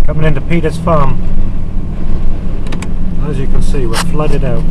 Coming into Peter's farm. As you can see, we're flooded out.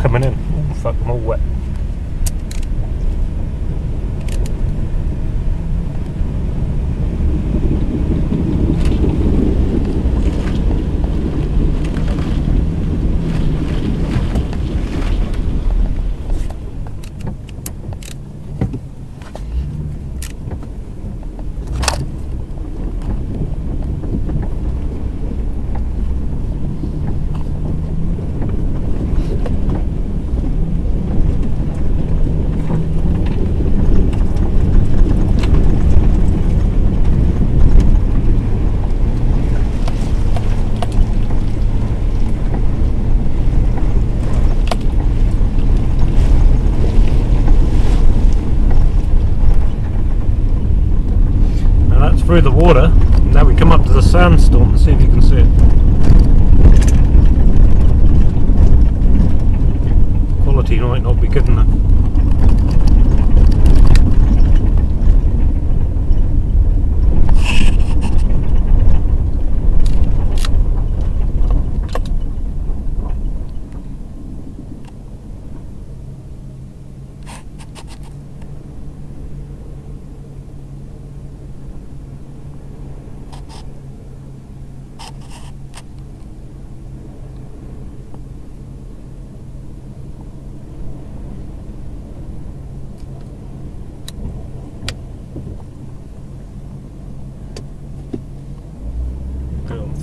Coming in. Oh fuck, I'm all wet. Through the water. Now we come up to the sandstorm and see if you can see it. Quality might not be good enough.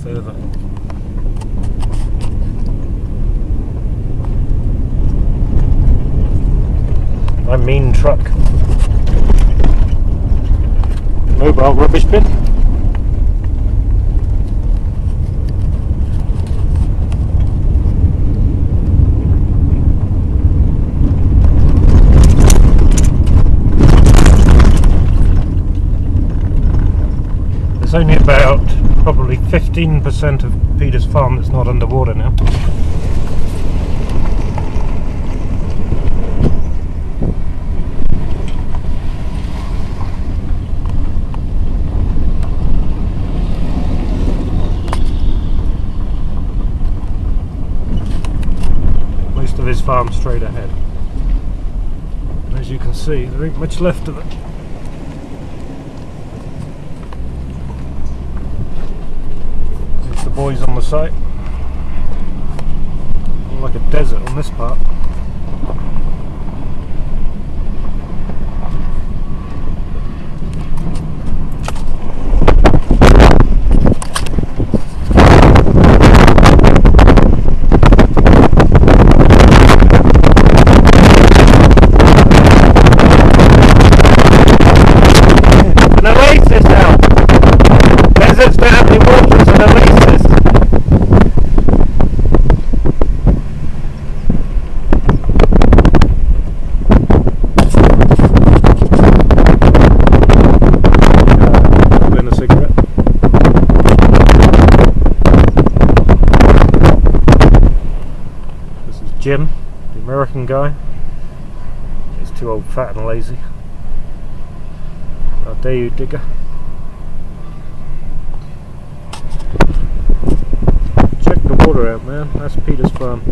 Further. My mean truck. Mobile rubbish bin. There's only about probably 15% of Peter's farm that's not underwater now. Most of his farm straight ahead. And as you can see, there ain't much left of it. Boys on the site. Like a desert on this part. An oasis now. Deserts don't have any water, it's an oasis. Jim, the American guy. He's too old, fat and lazy. How dare you, digger. Check the water out, man. That's Peter's farm.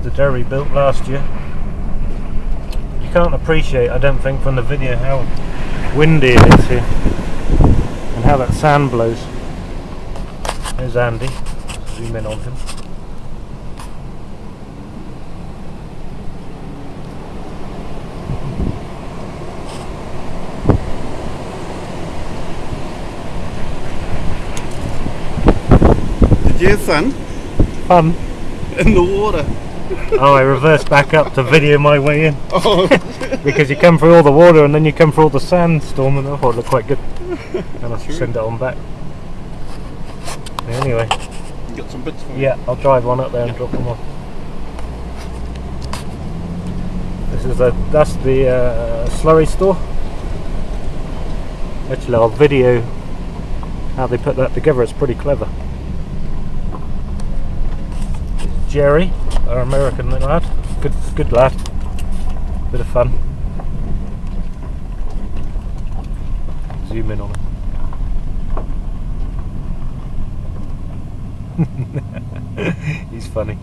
the Derry built last year. You can't appreciate, I don't think, from the video how windy it is here and how that sand blows. There's Andy. Zoom in on him. Did you have fun? Fun. In the water? Oh, I reversed back up to video my way in. Oh. Because you come through all the water and then you come through all the sandstorm, and I thought it looked quite good. And I'll send it on back. Anyway. You got some bits for me? Yeah, I'll drive one up there and drop them off. That's the slurry store. Actually, I'll video how they put that together. It's pretty clever. Jerry, our American lad, good lad, bit of fun. Zoom in on him. He's funny.